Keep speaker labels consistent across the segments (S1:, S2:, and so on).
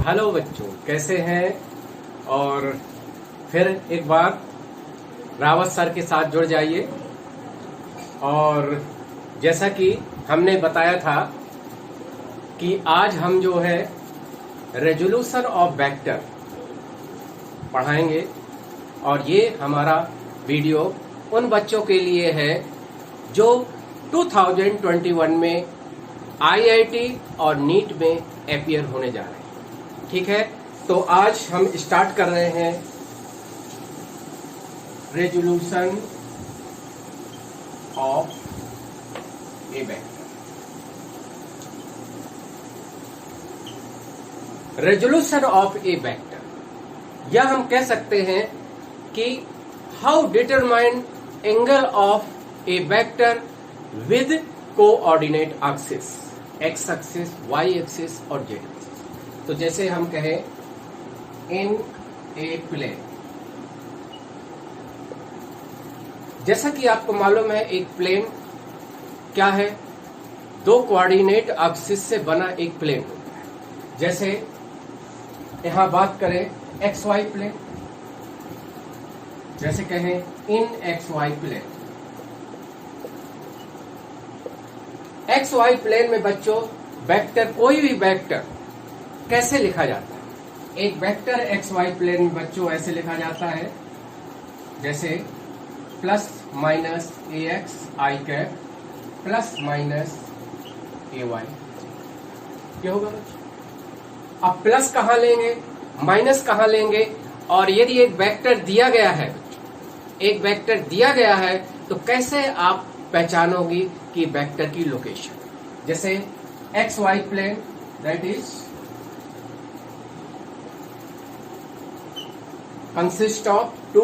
S1: Hello बच्चों, कैसे हैं। और फिर एक बार रावत सर के साथ जुड़ जाइए। और जैसा कि हमने बताया था कि आज हम जो है रेजोल्यूशन ऑफ वेक्टर पढ़ाएंगे। और ये हमारा वीडियो उन बच्चों के लिए है जो 2021 में आईआईटी और नीट में अपीयर होने जा रहे हैं। ठीक है, तो आज हम स्टार्ट कर रहे हैं resolution of A vector. Resolution of A vector या हम कह सकते हैं कि how determine angle of A vector with coordinate axis, X axis, Y axis और जेड एक्सिस। तो जैसे हम कहें इन ए प्लेन, जैसा कि आपको मालूम है एक प्लेन क्या है, दो कोऑर्डिनेट एक्सिस से बना एक प्लेन होता है। जैसे यहां बात करें एक्स वाई प्लेन, जैसे कहें in X Y plane. X Y plane में बच्चों वेक्टर, कोई भी वेक्टर कैसे लिखा जाता है। एक वेक्टर एक्स वाई प्लेन में बच्चों ऐसे लिखा जाता है, जैसे plus minus A X I cap plus minus A Y. क्या होगा बच्चों? अब प्लस कहां लेंगे, माइनस कहां लेंगे। और यदि एक वेक्टर दिया गया है, एक वेक्टर दिया गया है, तो कैसे आप पहचानोगी कि वेक्टर की लोकेशन। जैसे X Y plane that is consist of two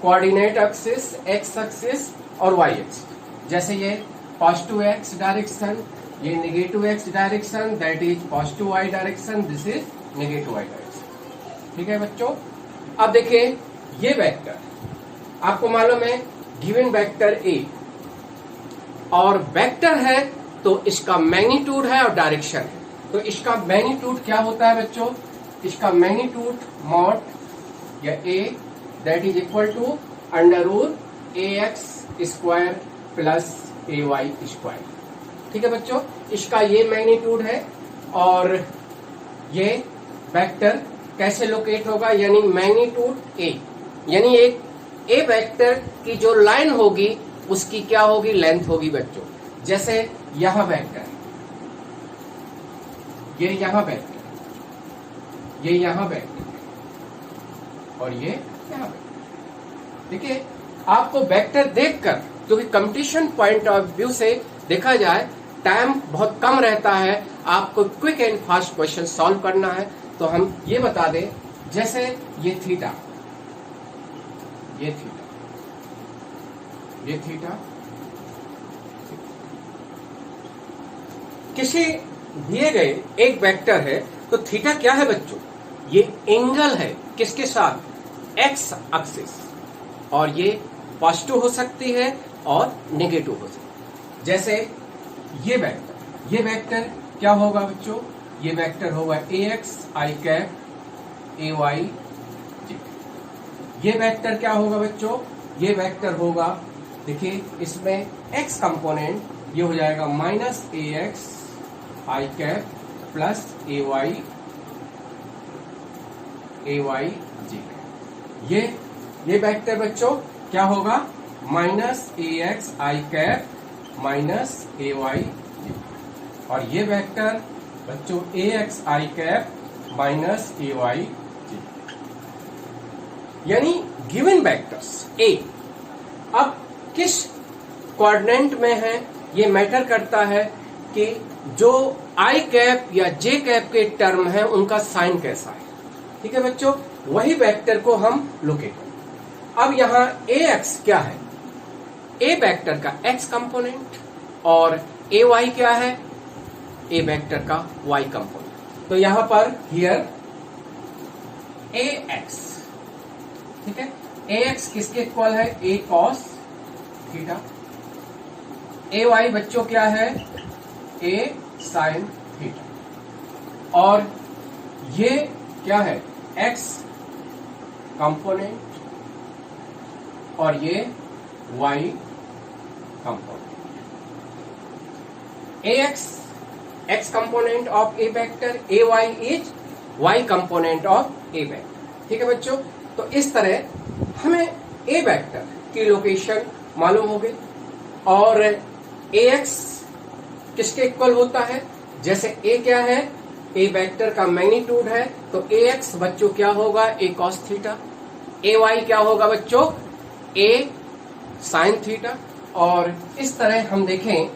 S1: coordinate axis, X axis और वाई एक्सिस। जैसे ये पॉजिटिव एक्स डायरेक्शन, ये negative X direction, that is positive Y direction, this is negative Y direction. ठीक है बच्चों, अब देखिए ये वेक्टर आपको मालूम है गिवन वेक्टर ए, और वेक्टर है तो इसका मैग्नीट्यूड है और डायरेक्शन है। तो इसका मैग्नीट्यूड क्या होता है बच्चों, इसका मैग्नीट्यूड मॉड या A that is equal to under root A X square plus A Y square. ठीक है बच्चों, इसका ये मैग्नीट्यूड है। और ये वेक्टर कैसे लोकेट होगा, यानी मैग्नीट्यूड ए, यानी एक ए वेक्टर की जो लाइन होगी उसकी क्या होगी, लेंथ होगी बच्चों। जैसे यहां वेक्टर, ये यहां वेक्टर, ये यहां वेक्टर और ये यहां वेक्टर। देखिए आपको वेक्टर देखकर, क्योंकि कंपटीशन पॉइंट ऑफ व्यू से देखा जाए टाइम बहुत कम रहता है, आपको quick and fast question solve करना है। तो हम ये बता दें, जैसे ये थीटा, ये थीटा, ये थीटा, किसी दिए गए एक वेक्टर है, तो थीटा क्या है बच्चों, ये एंगल है किसके साथ, एक्स एक्सिस। और ये पॉजिटिव हो सकती है और नेगेटिव हो सकती है। जैसे ये वेक्टर क्या होगा बच्चों, ये वेक्टर होगा A X I cap A Y J. ये वेक्टर क्या होगा बच्चों, ये वेक्टर होगा, देखिए इसमें एक्स कंपोनेंट ये हो जाएगा minus A X I cap plus A Y J. ये वेक्टर बच्चों क्या होगा, minus A X I cap minus A Y जी। और ये वेक्टर बच्चों A X I cap minus A Y जी। यानी गिवन वेक्टर्स ए अब किस कोऑर्डिनेट में है, ये मैटर करता है कि जो आई कैप या जे कैप के टर्म है उनका साइन कैसा है। ठीक है बच्चों, वही वेक्टर को हम लोकेट करें। अब यहां ए एक्स क्या है, ए वेक्टर का एक्स कंपोनेंट, और ए वाई क्या है, ए वेक्टर का वाई कंपोनेंट। तो यहां पर हियर ए एक्स, ठीक है, ए एक्स किसके इक्वल है, ए कॉस थीटा। ए वाई बच्चों क्या है, ए साइन थीटा। और ये क्या है, x कंपोनेंट और ये y component. ax x component of a vector, ay is y component of a vector। ठीक है बच्चों, तो इस तरह हमें a वेक्टर की लोकेशन मालूम हो गई और ax किसके इक्वल होता है, जैसे a क्या है, a वेक्टर का मैग्नीट्यूड है, तो ax बच्चों क्या होगा, a cos थीटा, ay क्या होगा बच्चों, a sin थीटा। और इस तरह हम देखें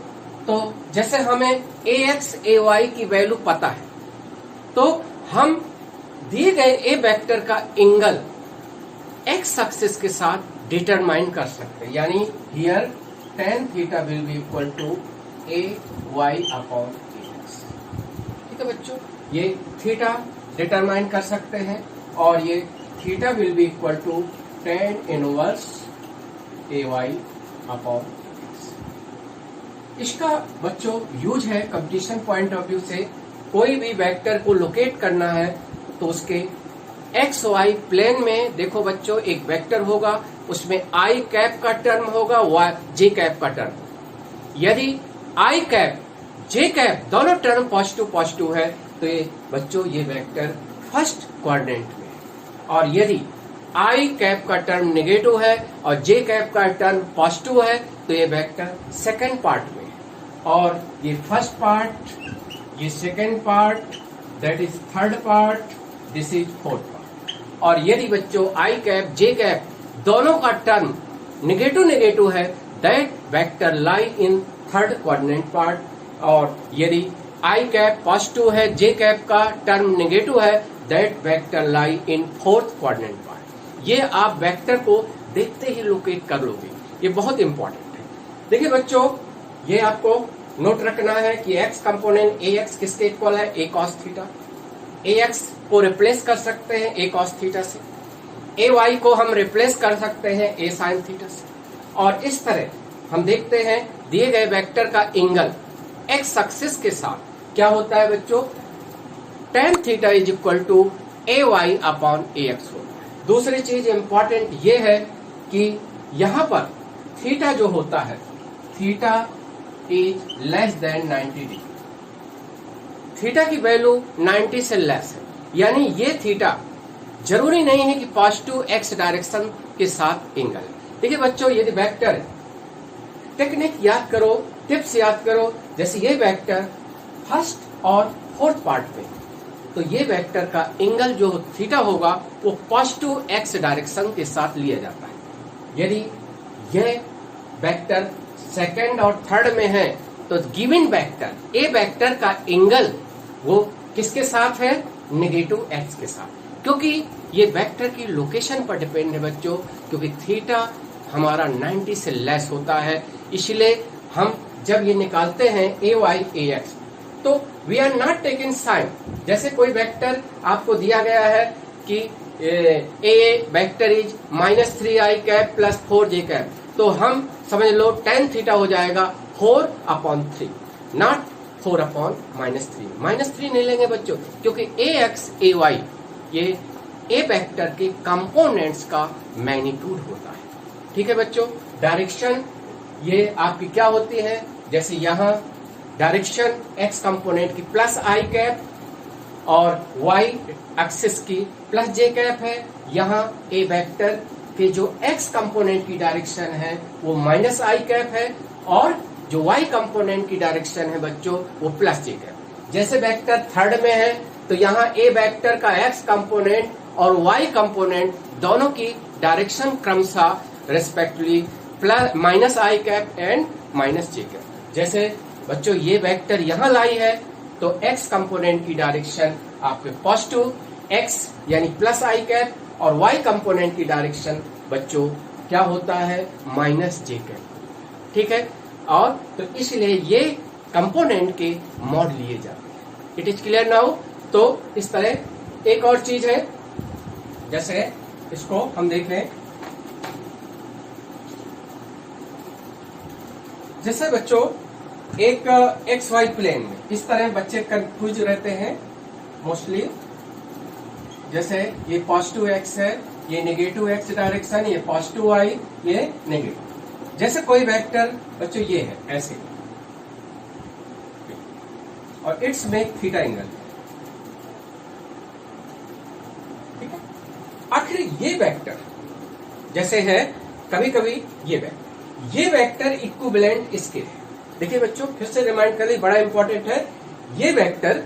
S1: तो जैसे हमें ax ay की वैल्यू पता है तो हम दिए गए a वेक्टर का एंगल x एक्सिस के साथ डिटरमाइन कर सकते हैं, यानी here tan theta will be equal to a y upon ax। ठीक है बच्चों, ये थीटा डिटरमाइन कर सकते हैं और ये theta will be equal to tan inverse a y upon. इसका बच्चों यूज है कंपटीशन पॉइंट ऑफ व्यू से, कोई भी वेक्टर को लोकेट करना है तो उसके एक्स वाई प्लेन में देखो बच्चों एक वेक्टर होगा, उसमें आई कैप का टर्म होगा, वाई जे कैप का टर्म। यदि आई कैप जे कैप दोनों टर्म पॉजिटिव पॉजिटिव है तो ये बच्चों ये वेक्टर फर्स्ट क्वाड्रेंट में है, और यदि आई कैप का टर्म नेगेटिव है और जे कैप का टर्म पॉजिटिव है तो ये वेक्टर सेकेंड पार्ट में है, और ये फर्स्ट पार्ट, ये second part, that is third part, this is fourth part. और यदि बच्चों आई कैप जे कैप दोनों का टर्म नेगेटिव नेगेटिव है, that vector lie in third quadrant part, और यदि आई कैप पॉजिटिव है, जे कैप का टर्म नेगेटिव है, that vector lie in fourth quadrant part. ये आप वेक्टर को देखते ही लोकेट कर लोगे, ये बहुत इंपॉर्टेंट है। देखिए बच्चों, ये आपको नोट रखना है कि x कंपोनेंट ax किसके इक्वल है, a cos थीटा। ax को रिप्लेस कर सकते हैं a cos थीटा से, ay को हम रिप्लेस कर सकते हैं a sin थीटा से, और इस तरह हम देखते हैं दिए गए वेक्टर का एंगल x एक्सिस के साथ क्या होता है बच्चों, tan theta is equal to ay upon ax होता है। दूसरी चीज इंपॉर्टेंट ये है कि यहां पर थीटा जो होता है, theta is less than 90 degree, theta की वैल्यू 90 से लेस है, यानी ये थीटा जरूरी नहीं है कि पॉजिटिव एक्स डायरेक्शन के साथ एंगल है। देखिए बच्चों, यदि वेक्टर है, टेक्निक याद करो, टिप्स याद करो, जैसे ये वेक्टर फर्स्ट और फोर्थ पार्ट में, तो ये वेक्टर का एंगल जो थीटा होगा वो पॉजिटिव एक्स डायरेक्शन के साथ लिया जाता है। यदि यह वेक्टर सेकेंड और थर्ड में है तो गिवन वेक्टर ए वेक्टर का एंगल वो किसके साथ है, नेगेटिव एक्स के साथ, क्योंकि ये वेक्टर की लोकेशन पर डिपेंड है बच्चों, क्योंकि थीटा हमारा 90 से लेस होता है, इसलिए हम जब ये निकालते हैं ए वाई ए एक्स तो we are not taking sign. जैसे कोई वेक्टर आपको दिया गया है कि A vector is -3i cap plus 4j cap, तो हम समझ लो tan थीटा हो जाएगा 4/3, नॉट 4/-3। -3 नहीं लेंगे बच्चों, क्योंकि ax ay ये ए वेक्टर के कंपोनेंट्स का मैग्नीट्यूड होता है। ठीक है बच्चों, डायरेक्शन ये आपकी क्या होती है, जैसे यहाँ डायरेक्शन x कंपोनेंट की प्लस आई कैप और y एक्सिस की प्लस j कैप है, यहाँ ए वेक्टर के जो x कंपोनेंट की डायरेक्शन है वो -i कैप है, और जो y कंपोनेंट की डायरेक्शन है बच्चों वो +j कैप। जैसे वेक्टर थर्ड में है तो यहाँ a वेक्टर का x कंपोनेंट और y कंपोनेंट दोनों की डायरेक्शन क्रमशः respectively -i cap and -j cap. जैसे बच्चों ये वेक्टर यहाँ लाई है तो x कंपोनेंट की डायरेक्शन आपके पॉजिटिव x यानी +i कैप, और y कंपोनेंट की डायरेक्शन बच्चों क्या होता है, -j कैप। ठीक है, और तो इसलिए ये कंपोनेंट के मॉड लिए जाते हैं। It is clear now. तो इस तरह एक और चीज है, जैसे इसको हम देखें, जैसे बच्चों एक XY प्लेन में इस तरह बच्चे कंफ्यूज रहते हैं मोस्टली जैसे ये पॉजिटिव एक्स है, ये नेगेटिव एक्स डायरेक्शन, ये पॉजिटिव वाई, ये नेगेटिव। जैसे कोई वेक्टर बच्चों ये है ऐसे, और इट्स मेक थीटा एंगल, ठीक है। आखिर ये वेक्टर जैसे है, कभी कभी ये वेक्टर इक्विवेलेंट इसके है। देखिए बच्चों, फिर से रिमाइंड कर ली, बड़ा इंपॉर्टेंट है, ये वेक्टर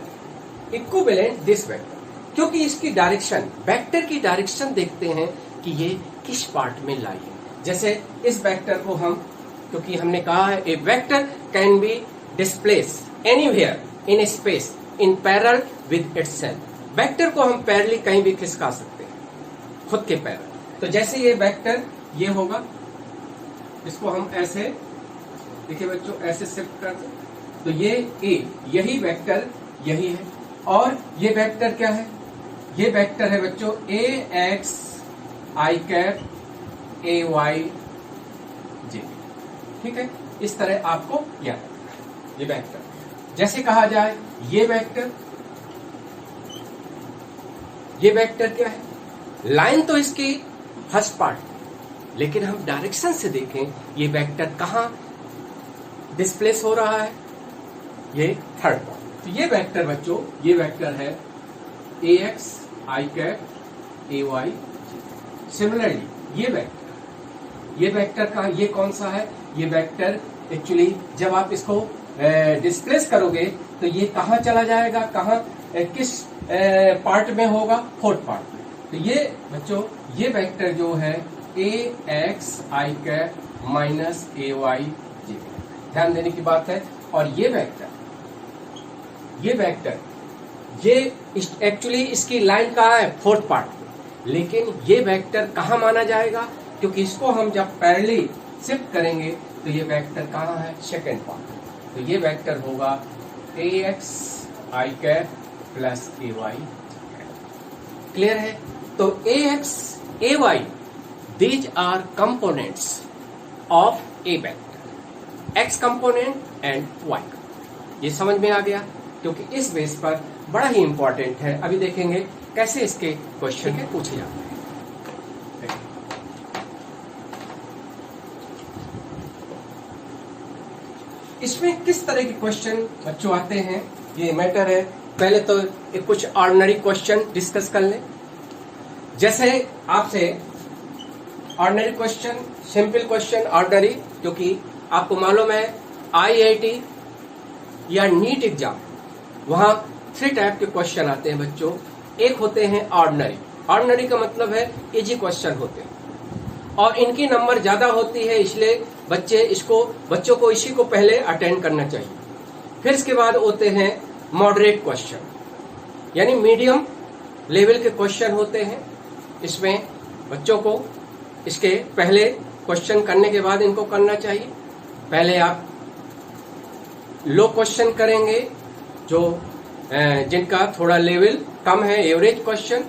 S1: इक्विवेलेंट दिस वेक्टर, क्योंकि इसकी डायरेक्शन, वेक्टर की डायरेक्शन देखते हैं कि ये किस पार्ट में लाई है। जैसे इस वेक्टर को हम, क्योंकि हमने कहा है A vector can be displaced anywhere in space in parallel with itself. Vector को हम पैरेलली कहीं भी खिसका सकते हैं, खुद के पैरेलल। तो जैसे ये वेक्टर ये होगा, इसको हम ऐसे, देखिए बच्चों, ऐसे शिफ्ट कर दें तो ये ए, यही वेक्टर यही है। और ये वेक्टर क्या है? ये वेक्टर है बच्चों A X I cap A Y J, ठीक है। इस तरह आपको याद रखना ये वेक्टर। जैसे कहा जाए ये वेक्टर क्या है? लाइन तो इसकी फर्स्ट पार्ट, लेकिन हम डायरेक्शन से देखें ये वेक्टर कहां डिस्प्लेस हो रहा है, ये थर्ड पार्ट। तो ये वेक्टर बच्चों, ये वेक्टर है A X I cap A Y. Similarly ये वेक्टर का, ये कौन सा है? ये वेक्टर एक्चुअली जब आप इसको डिस्प्लेस करोगे तो ये कहां चला जाएगा, कहां किस पार्ट में होगा? फोर्थ पार्ट में। तो ये बच्चों, ये वेक्टर जो है A X I cap minus A Y जे, ध्यान देने की बात है। और ये वेक्टर ये एक्चुअली इसकी लाइन कहाँ है? फोर्थ पार्ट में। लेकिन ये वेक्टर कहाँ माना जाएगा? क्योंकि इसको हम जब पैरेलली शिफ्ट करेंगे तो ये वेक्टर कहाँ है? Second part. तो ये वेक्टर होगा A X I cap plus A Y. Clear है? तो A X A Y, these are components of A vector, X component and Y. ये समझ में आ गया? क्योंकि इस बेस पर बड़ा ही इंपॉर्टेंट है। अभी देखेंगे कैसे इसके क्वेश्चन पूछे जाते हैं। इसमें किस तरह के क्वेश्चन बच्चों आते हैं, ये मैटर है। पहले तो एक कुछ ऑर्डिनरी क्वेश्चन डिस्कस कर लें। जैसे आपसे ordinary question, simple question ordinary, क्योंकि आपको मालूम है IIT या नीट एग्जाम, वहां 3 टाइप के क्वेश्चन आते हैं बच्चों। एक होते हैं ऑर्डिनरी, ऑर्डिनरी का मतलब है इजी क्वेश्चन होते हैं और इनकी नंबर ज्यादा होती है, इसलिए बच्चों को इसी को पहले अटेंड करना चाहिए। फिर इसके बाद होते हैं मॉडरेट क्वेश्चन, यानी मीडियम लेवल के क्वेश्चन होते हैं। इसमें बच्चों को इसके पहले क्वेश्चन करने के बाद इनको करना चाहिए। पहले आप लो क्वेश्चन करेंगे, जो जिनका थोड़ा लेवल कम है, एवरेज क्वेश्चन।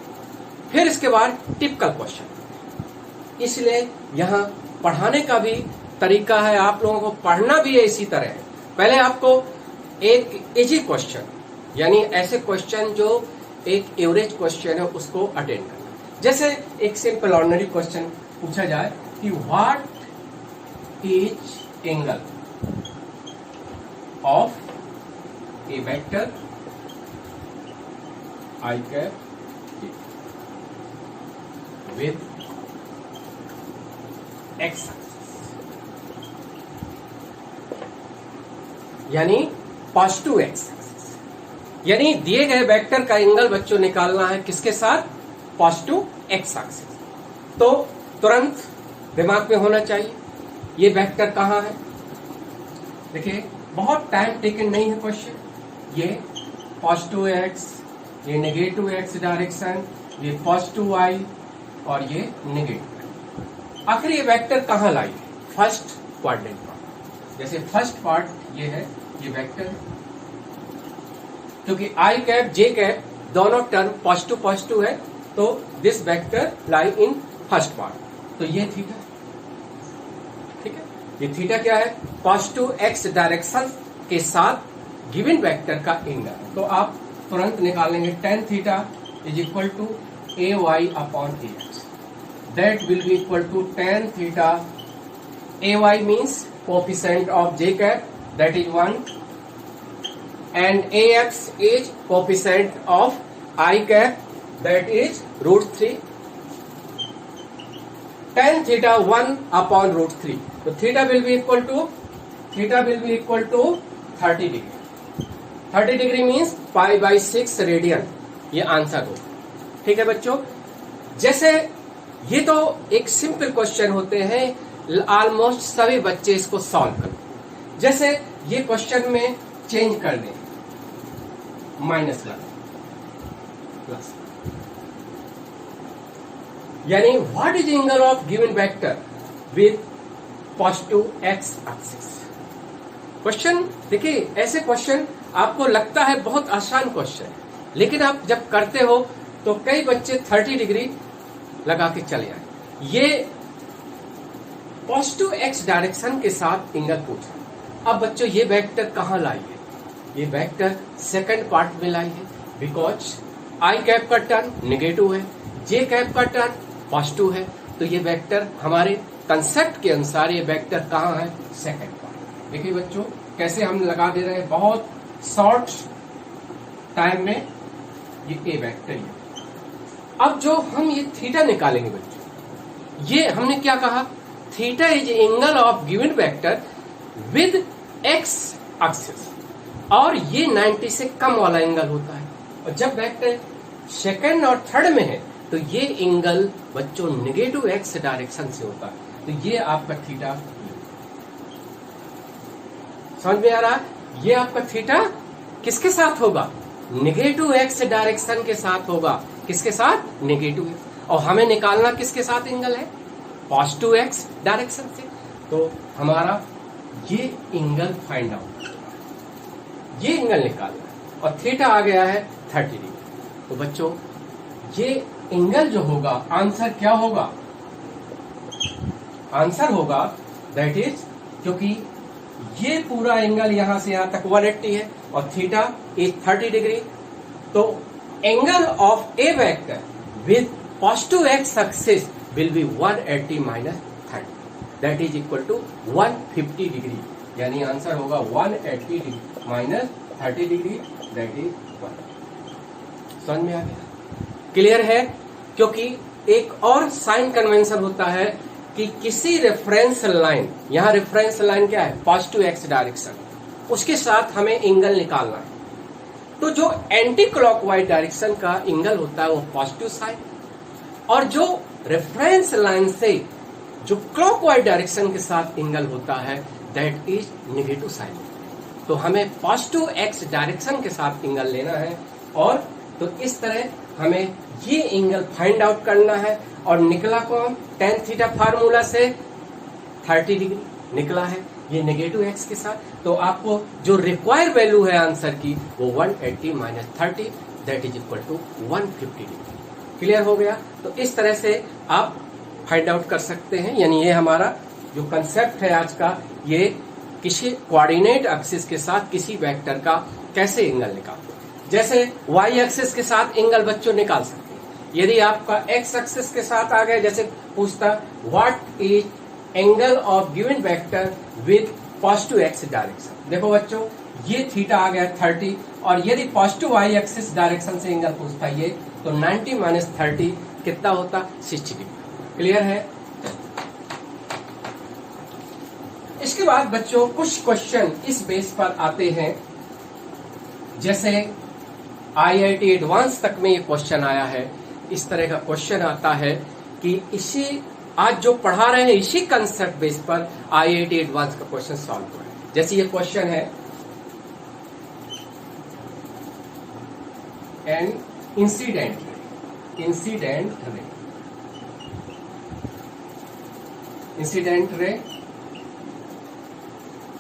S1: फिर इसके बाद टिपिकल क्वेश्चन। इसलिए यहाँ पढ़ाने का भी तरीका है, आप लोगों को पढ़ना भी है इसी तरह। पहले आपको एक इजी क्वेश्चन, यानी ऐसे क्वेश्चन जो एक एवरेज क्वेश्चन है, उसको अटेंड करना। जैसे एक सिंपल ऑर्डिनरी क्वेश्चन पूछा जाए कि what is angle of A vector I cap with x, यानी पॉजिटिव एक्स, यानी दिए गए वेक्टर का एंगल बच्चों निकालना है किसके साथ? Positive X axis. तो तुरंत दिमाग में होना चाहिए ये वेक्टर कहां है। देखिए बहुत टाइम टेकन नहीं है क्वेश्चन। ये पॉजिटिव एक्स, ये नेगेटिव एक्स डायरेक्शन, ये पॉजिटिव वाई और ये नेगेटिव। आखिर ये वेक्टर कहां लाई है? First quadrant part. जैसे फर्स्ट पार्ट ये है, ये वेक्टर है, क्योंकि आई कैप जे कैप दोनों टर्म पॉजिटिव पॉजिटिव है, तो this vector lie in first part. तो ये थीटा, ठीक है। ये थीटा क्या है? पॉजिटिव एक्स डायरेक्शन के साथ गिवन वेक्टर का एंगल। तो आप तुरंत निकालेंगे tan theta is equal to ay upon ax. That will be equal to tan theta. Ay means coefficient of j cap, that is 1, and ax is coefficient of I cap, that is √3. tan theta 1 upon √3. So theta will be equal to 30 degree. 30 degree means π/6 radian, ये answer हो। ठीक है बच्चों, जैसे ये तो एक simple question होते हैं, ऑलमोस्ट सभी बच्चे इसको सॉल्व कर। जैसे ये क्वेश्चन में चेंज कर दें, माइनस प्लस, यानी what is angle of given vector with positive X axis. Question देखिए, ऐसे क्वेश्चन आपको लगता है बहुत आसान क्वेश्चन, लेकिन आप जब करते हो तो कई बच्चे 30 डिग्री लगा के चले आए। ये पॉजिटिव एक्स डायरेक्शन के साथ एंगल पूछा। अब बच्चों ये वेक्टर कहाँ लाई है? ये वेक्टर सेकंड पार्ट में लाई है, बिकॉज आई कैप का टर्न नेगेटिव है, जे कैप का टर्न पॉजिटिव है, तो ये वेक्टर हमारे कंसेप्ट के अनुसार ये वेक्टर कहाँ है? Second part. देखिए बच्चों कैसे हम लगा दे रहे हैं, बहुत शॉर्ट टाइम में ये ए वेक्टर है। अब जो हम ये थीटा निकालेंगे बच्चों, ये हमने क्या कहा? Theta is angle of given vector with x axis, और ये 90 से कम वाला एंगल होता है। और जब वेक्टर सेकंड और थर्ड में है तो ये एंगल बच्चों नेगेटिव एक्स डायरेक्शन से होता है। तो ये आपका थीटा, समझ में आ रहा है? ये आपका थीटा किसके साथ होगा? नेगेटिव एक्स डायरेक्शन के साथ होगा। किसके साथ? नेगेटिव। और हमें निकालना किसके साथ एंगल है? पॉजिटिव एक्स डायरेक्शन से। तो हमारा ये एंगल फाइंड आउट, ये एंगल निकालना है, और थीटा आ गया है 30 डिग्री। तो बच्चों ये एंगल जो होगा, आंसर क्या होगा? आंसर होगा दैट इज, क्योंकि ये पूरा एंगल यहां से यहां तक 180 है और थीटा इज 30 डिग्री, तो angle of A vector with positive X axis will be 180 minus 30, that is equal to 150 degree. यानी आंसर होगा 180 degree minus 30 degree, that is 1। समझ में आ गया? क्लियर है? क्योंकि एक और साइन कन्वेंशन होता है कि किसी रेफरेंस लाइन, यहां रेफरेंस लाइन क्या है? पॉजिटिव एक्स डायरेक्शन, उसके साथ हमें एंगल निकालना है। तो जो एंटी क्लॉकवाइज डायरेक्शन का एंगल होता है वो पॉजिटिव साइन, और जो रेफरेंस लाइन से जो क्लॉकवाइज डायरेक्शन के साथ एंगल होता है दैट इज नेगेटिव साइन। तो हमें पॉजिटिव एक्स डायरेक्शन के साथ एंगल लेना है, और तो इस तरह हमें ये एंगल फाइंड आउट करना है। और निकला कौन? tan थीटा फार्मूला से 30 डिग्री निकला है, ये नेगेटिव एक्स के साथ। तो आपको जो रिक्वायर्ड वैल्यू है आंसर की वो 180 minus 30, that is equal to 150 degree. Clear हो गया? तो इस तरह से आप फाइंड आउट कर सकते हैं। यानी ये हमारा जो कंसेप्ट है आज का, ये किसी कोऑर्डिनेट एक्सिस के साथ किसी वेक्टर का कैसे एंगल निकालते हैं। जैसे वाई एक्सिस के साथ एंगल बच्चों निकाल सकते हैं। यदि आपका एक्स एक्सिस के साथ आ गया, जैसे पूछता what is angle of given vector with positive X direction. देखो बच्चों ये थीटा आ गया 30, और यदि पॉजिटिव वाई एक्सिस डायरेक्शन से एंगल पूछता ये, तो 90 माइनस 30 कितना होता? 60 डिग्री। क्लियर है? इसके बाद बच्चों कुछ क्वेश्चन इस बेस पर आते हैं, जैसे IIT एडवांस तक में ये क्वेश्चन आया है। इस तरह का क्वेश्चन आता है कि इसी आज जो पढ़ा रहे हैं इसी कंसेप्ट बेस पर IIT एडवांस का क्वेश्चन सॉल्व हुआ है। जैसे ये क्वेश्चन है, एन इंसिडेंट रे,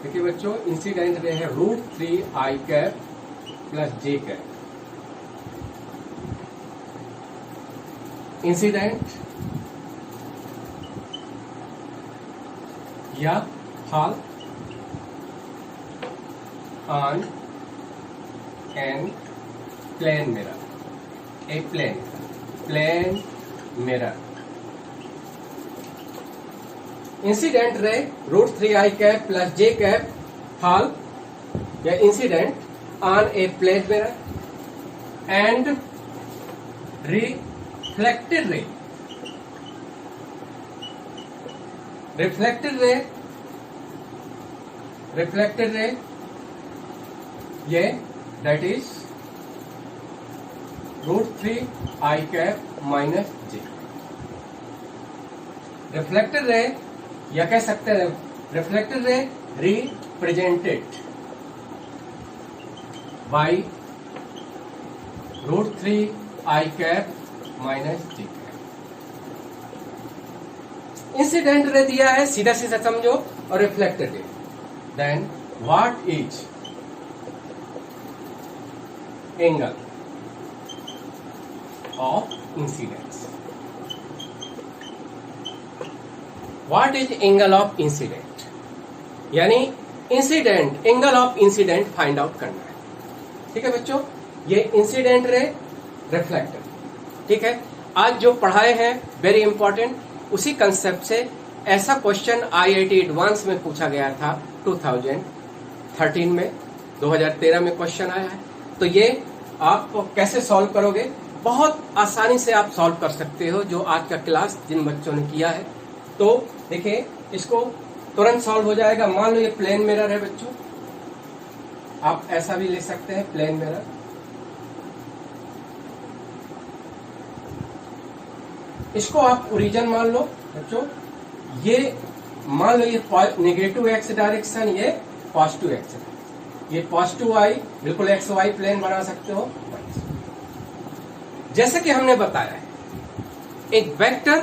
S1: देखिए बच्चों इंसिडेंट रे है √3 I cap plus J cap. Incident या fall on an plane mirror, A plane. Plane mirror. Incident ray √3i cap plus j cap fall या incident on a plane mirror and reflected ray ये that is √3i cap minus j। Reflected ray या कह सकते हैं reflected ray represented by √3i cap minus j। Incident ray दिया है, सीधा सीधा समझो, और reflected ray. Then what is angle of incidence? What is angle of incident? यानी incident, angle of incident find out करना है। ठीक है बच्चों, ये इंसिडेंट रे, रिफ्लेक्टेड। ठीक है, आज जो पढ़ाए हैं वेरी इंपॉर्टेंट, उसी कंसेप्ट से ऐसा क्वेश्चन IIT एडवांस में पूछा गया था 2013 में, 2013 में क्वेश्चन आया है। तो ये आप कैसे सॉल्व करोगे? बहुत आसानी से आप सॉल्व कर सकते हो, जो आज का क्लास जिन बच्चों ने किया है। तो देखिए, इसको तुरंत सॉल्व हो जाएगा। मान लो ये प्लेन मिरर है बच्चों, आप ऐसा भी ले सकते हैं प्लेन मिरर। इसको आप ओरिजिन मान लो बच्चों, ये मान लो ये नेगेटिव एक्स डायरेक्शन, ये पॉजिटिव एक्स, ये पॉजिटिव वाई, बिल्कुल एक्स वाई प्लेन बना सकते हो। जैसे कि हमने बताया है, एक वेक्टर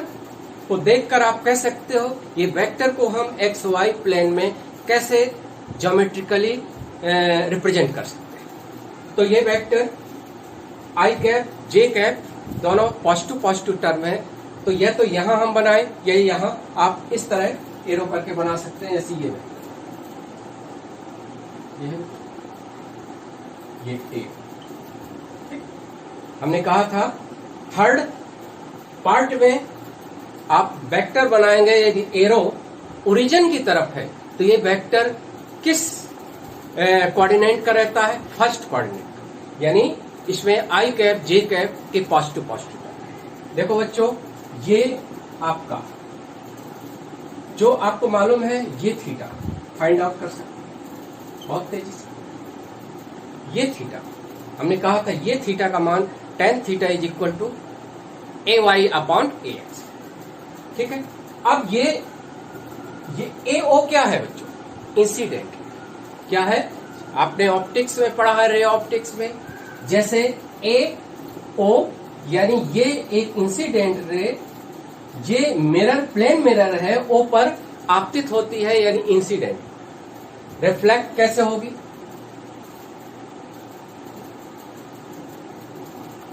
S1: को देखकर आप कह सकते हो ये वेक्टर को हम एक्स वाई प्लेन में कैसे ज्योमेट्रिकली रिप्रेजेंट कर सकते हैं। तो ये वेक्टर आई कैप जे कैप दोनों पॉजिटिव पॉजिटिव टर्म है। तो यह तो यहां हम बनाए, यही यहां आप इस तरह एरो करके बना सकते हैं। जैसे ये ए, हमने कहा था थर्ड पार्ट में आप वेक्टर बनाएंगे। यदि एरो ओरिजिन की तरफ है तो ये वेक्टर किस कोऑर्डिनेट का रहता है? फर्स्ट कोऑर्डिनेट, यानी इसमें आई कैप जे कैप के पॉजिटिव पॉजिटिव। देखो बच्चों, ये आपका जो आपको मालूम है ये थीटा फाइंड आउट कर सकते हैं बहुत तेजी से। ये थीटा हमने कहा था, ये थीटा का मान tan theta is equal to AY upon AX। ठीक है, अब ये AO क्या है बच्चों? इंसिडेंट क्या है? आपने ऑप्टिक्स में पढ़ा है, रे ऑप्टिक्स में। जैसे AO यानी ये एक इंसिडेंट रे, ये मिरर प्लेन मिरर है, O पर आपतित होती है, यानी इंसिडेंट। रिफ्लेक्ट कैसे होगी?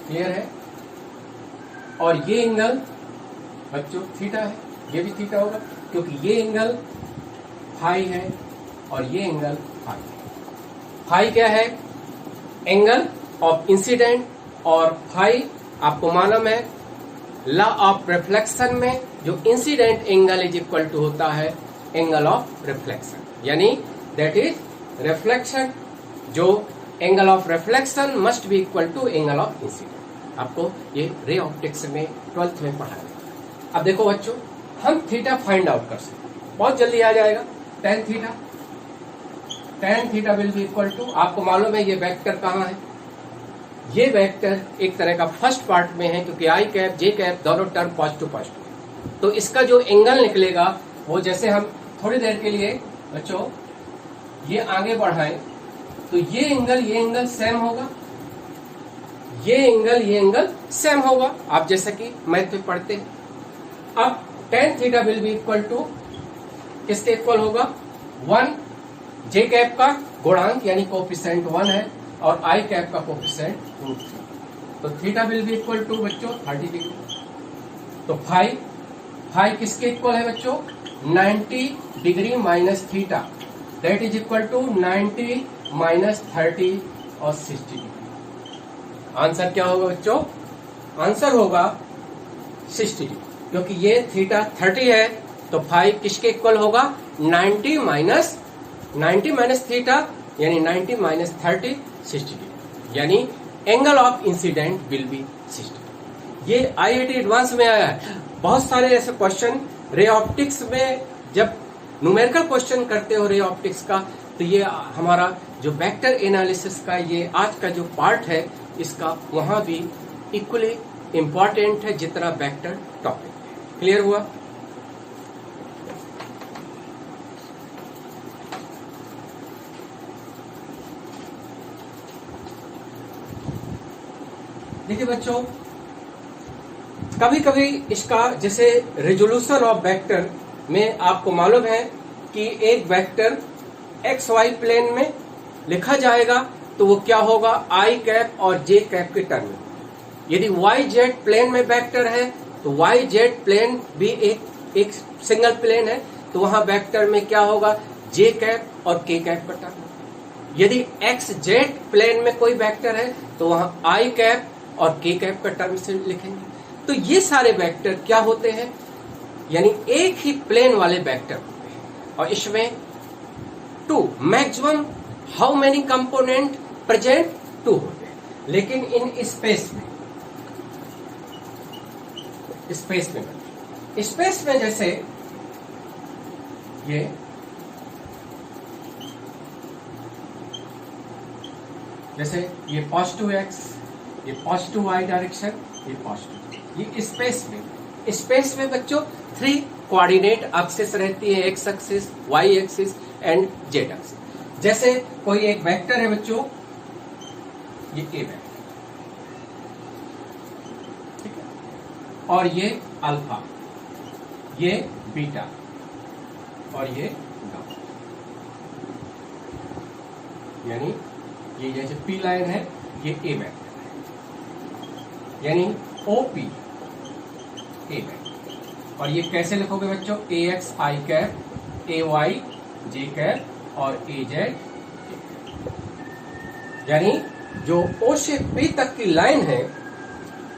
S1: क्लियर है? और ये एंगल बच्चों थीटा है, ये भी थीटा होगा, क्योंकि ये एंगल फाई है और ये एंगल फाई है। फाई क्या है? एंगल ऑफ इंसिडेंट, और फाई आपको मालूम है लॉ ऑफ रिफ्लेक्शन में जो incident angle is equal to होता है एंगल ऑफ रिफ्लेक्शन, यानी दैट इज रिफ्लेक्शन, जो angle of reflection must be equal to angle of incidence. आपको ये रे ऑप्टिक्स में 12th में पढ़ा है। अब देखो बच्चों, हम थीटा फाइंड आउट कर सकते हैं, बहुत जल्दी आ जाएगा। tan theta will be equal to, आपको मालूम है ये वेक्टर कहाँ है? ये वेक्टर एक तरह का फर्स्ट पार्ट में है, क्योंकि आई कैप जे कैप दोनों टर्म पॉजिटिव पॉजिटिव। तो इसका जो एंगल निकलेगा वो, जैसे हम थोड़ी देर के लिए बच्चों ये आगे बढ़ाएं तो ये एंगल सेम होगा, ये एंगल सेम होगा, आप जैसा कि मैथ में पढ़ते हैं। अब tan theta will be equal to किसके इक्वल होगा? 1 जे कैप का गुणांक यानी कोफिशिएंट 1 है, और आई कैप का कोफिशिएंट √3। तो theta will be equal to बच्चों 30 डिग्री। तो फाई किसके इक्वल है बच्चों? 90 degree minus theta, that is equal to 90 minus 30 और 60 डिग्री। आंसर क्या होगा बच्चों? आंसर होगा 60 डिग्री, क्योंकि ये थीटा 30 है तो 5 किसके इक्वल होगा 90 माइनस थीटा, यानी 90 माइनस 30 60 डिग्री, यानी angle of incident will be 60। ये IIT एडवांस में आया है। बहुत सारे ऐसे क्वेश्चन रे ऑप्टिक्स में, जब न्यूमेरिकल क्वेश्चन करते हो रे ऑप्टिक्स का, तो ये हमारा जो वेक्टर एनालिसिस का ये आज का जो पार्ट है इसका वहां भी इक्वली इंपॉर्टेंट है जितना वेक्टर टॉपिक है। क्लियर हुआ? देखिए बच्चों, कभी कभी इसका जैसे रेजोल्यूशन ऑफ वेक्टर में आपको मालूम है कि एक वेक्टर एक्स वाई प्लेन में लिखा जाएगा तो वो क्या होगा आई कैप और जे कैप के टर्म में। यदि वाई जेड प्लेन में वेक्टर है तो वाई जेड प्लेन भी एक सिंगल प्लेन है, तो वहां वेक्टर में क्या होगा जे कैप और के कैप का टर्म। यदि एक्स जेड प्लेन में कोई वेक्टर है तो वहां आई कैप और के कैप का टर्म से लिखेंगे। तो ये सारे वेक्टर क्या होते हैं, यानी एक ही प्लेन वाले वेक्टर होते हैं। और इसमें to maximum how many component present 2 होते हैं। लेकिन इन स्पेस में जैसे ये पॉजिटिव एक्स, ये पॉजिटिव वाई डायरेक्शन, ये पॉजिटिव, ये स्पेस में बच्चों 3 कोऑर्डिनेट एक्सिस रहती है, X axis, Y axis and Z axis. जैसे कोई एक वेक्टर है बच्चों, ये ए वेक्टर, ठीक है, और ये अल्फा, ये बीटा और ये गामा, यानी ये जैसे पी लाइन है ये ए वेक्टर है, यानी ओपी ए वेक्टर। और ये कैसे लिखोगे बच्चों, A X I cap, A Y J cap और ए जेड, यानी जो ओ से पी तक की लाइन है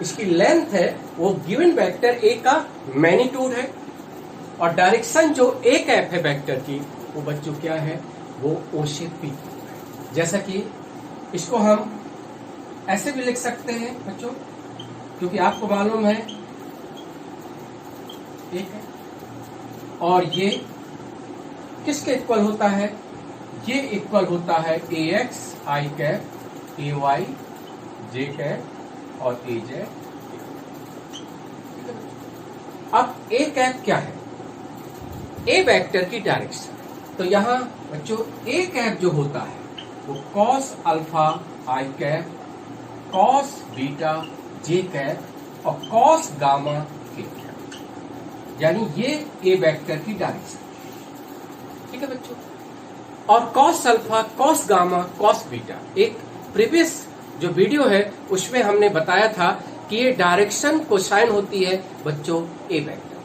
S1: इसकी लेंथ है वो गिवन वेक्टर ए का मैग्नीट्यूड है, और डायरेक्शन जो ए कैप है वेक्टर की वो बच्चों क्या है, वो ओ से पी है। जैसा कि इसको हम ऐसे भी लिख सकते हैं बच्चों, क्योंकि आपको मालूम है एक है, और ये किसके इक्वल होता है, ये इक्वल होता है A X I cap, A Y J cap और ए जेड। अब ए कैप क्या है, ए वेक्टर की डायरेक्शन। तो यहां बच्चों ए कैप जो होता है वो कॉस अल्फा आई कैप, कॉस बीटा जे कैप और कॉस गामा के कैप, यानी ये ए वेक्टर की डायरेक्शन, ठीक है बच्चों। और cos alpha, cos gamma, cos beta, एक प्रीवियस जो वीडियो है उसमें हमने बताया था कि ये डायरेक्शन कोसाइन होती है बच्चों ए वेक्टर,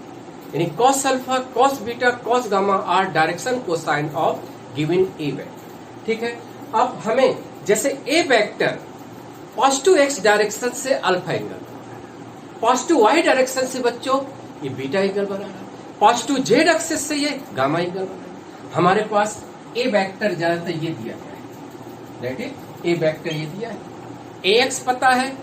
S1: यानी cos alpha, cos beta, cos gamma are direction cosine of given a vector, ठीक है। अब हमें जैसे a vector positive X direction से अल्फा एंगल बना रहा है, पॉजिटिव वाई डायरेक्शन से बच्चों ये बीटा एंगल बना रहा है, पॉजिटिव जेड एक्सिस से ये गामा एंगल बना रहा है। हमारे पास ए वेक्टर ज्यादातर ये दिया गया है, दैट इज ए वेक्टर ये दिया है, ए एक्स पता है,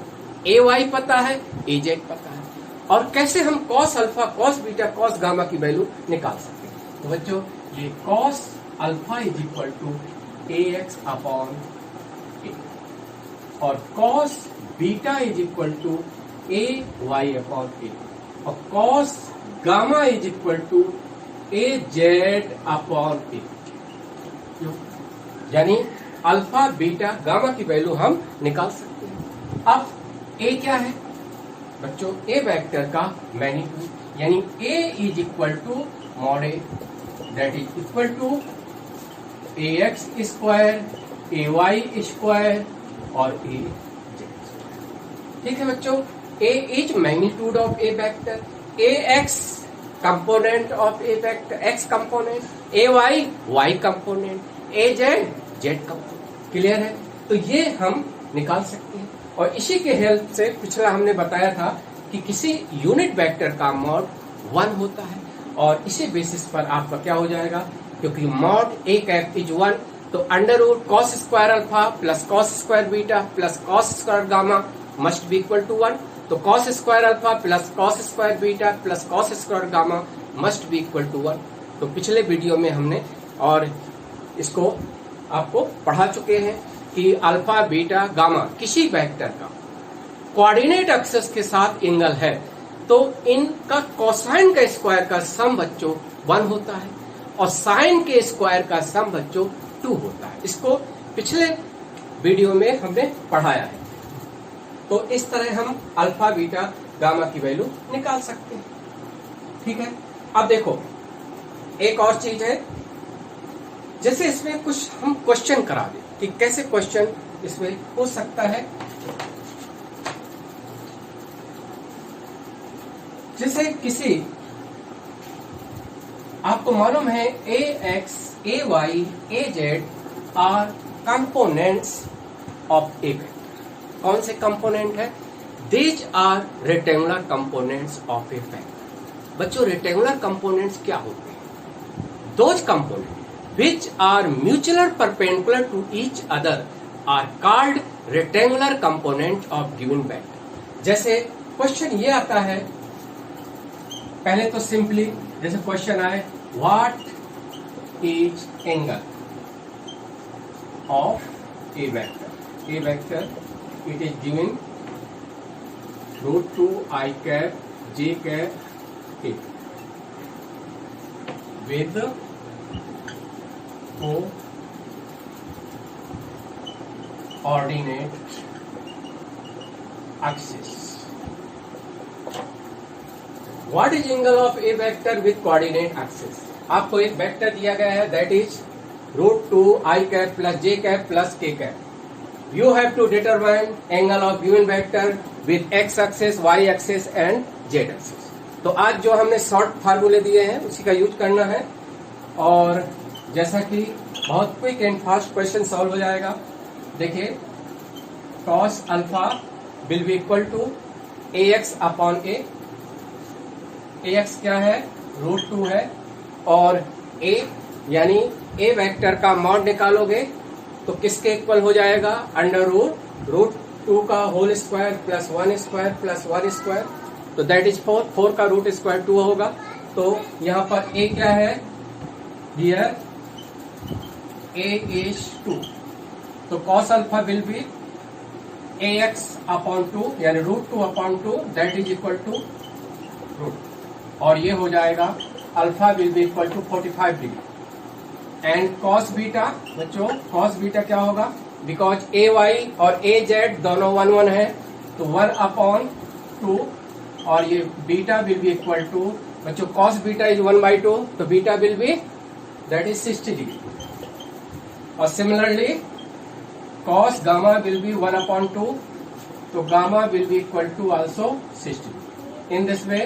S1: ए वाई पता है, ए जेड पता है, और कैसे हम cos alpha, cos beta, cos gamma की वैल्यू निकाल सकते हैं। तो बच्चों ये cos alpha is equal to A X upon A, और cos beta is equal to A Y upon A, और cos gamma is equal to A Z upon A, यानी अल्फा बीटा गामा की वैल्यू हम निकाल सकते हैं। अब ए क्या है बच्चों, ए वेक्टर का मैग्नीट्यूड, यानी A is equal to mod A, that is equal to A X square, A Y square और ए जेड स्क्वायर, ठीक है बच्चों। A is magnitude of A vector, A X component of A vector, X component, A Y Y component, A Z Z component, clear है। तो ये हम निकाल सकते हैं। और इसी के हेल्प से पिछला हमने बताया था कि किसी यूनिट वेक्टर का मॉड 1 होता है, और इसी बेसिस पर आपका क्या हो जाएगा, क्योंकि मॉड ए कैप इज 1, तो under root cos square alpha plus cos square beta plus cos square gamma must be equal to 1। तो cos square alpha plus cos square beta plus cos square gamma must be equal to 1। तो पिछले video में हमने और इसको आपको पढ़ा चुके हैं कि अल्फा बीटा गामा किसी वेक्टर का कोऑर्डिनेट एक्सिस के साथ एंगल है तो इनका कोसाइन का स्क्वायर का सम बच्चों 1 होता है और साइन के स्क्वायर का सम बच्चों 2 होता है। इसको पिछले वीडियो में हमने पढ़ाया है। तो इस तरह हम अल्फा बीटा गामा की वैल्यू निकाल सकते हैं। ठीक है, अब देखो एक और चीज है, जैसे इसमें कुछ हम क्वेश्चन करा दें कि कैसे क्वेश्चन इसमें हो सकता है। जैसे किसी आपको मालूम है A X A Y A Z are components of A vector. कौन से कंपोनेंट है? These are rectangular components of A vector. बच्चों रेक्टेंगुलर कंपोनेंट्स क्या होते हैं? Those component which are mutually perpendicular to each other are called rectangular component of given vector। जैसे question ये आता है, पहले तो सिंपली जैसे क्वेश्चन आए what is angle of A vector. A vector it is given √2 i cap j cap k with coordinate axis। What is angle of a vector with coordinate axis? आपको एक vector दिया गया है that is √2 i cap plus j cap plus k cap. You have to determine angle of given vector with x axis y axis and z axis. तो आज जो हमने short फार्मूले दिए हैं उसी का यूज करना है, और जैसा कि बहुत quick and fast question solve हो जाएगा। देखिए cos alpha will be equal to ax upon a। ax क्या है? √2 है, और a यानी a वेक्टर का मॉड निकालोगे तो किसके इक्वल हो जाएगा? अंडर √2 का whole square plus 1 square plus 1 square, तो दैट इज 4 का रूट स्क्वायर 2 होगा। तो यहाँ पर a क्या है? हियर a is 2, तो cos alpha will be ax upon 2 यानी √2 upon 2 that is equal to root, और ये हो जाएगा alpha will be equal to 45 degree. And cos beta बच्चों cos बीटा क्या होगा? बिकॉज ए वाई और ए जेड दोनों 1 1 है तो 1 अपॉन 2, और ये beta will be equal to बच्चों cos बीटा इज 1/2, तो beta will be that is 60 degree. और similarly cos gamma will be 1/2, तो gamma will be equal to also 60। In this way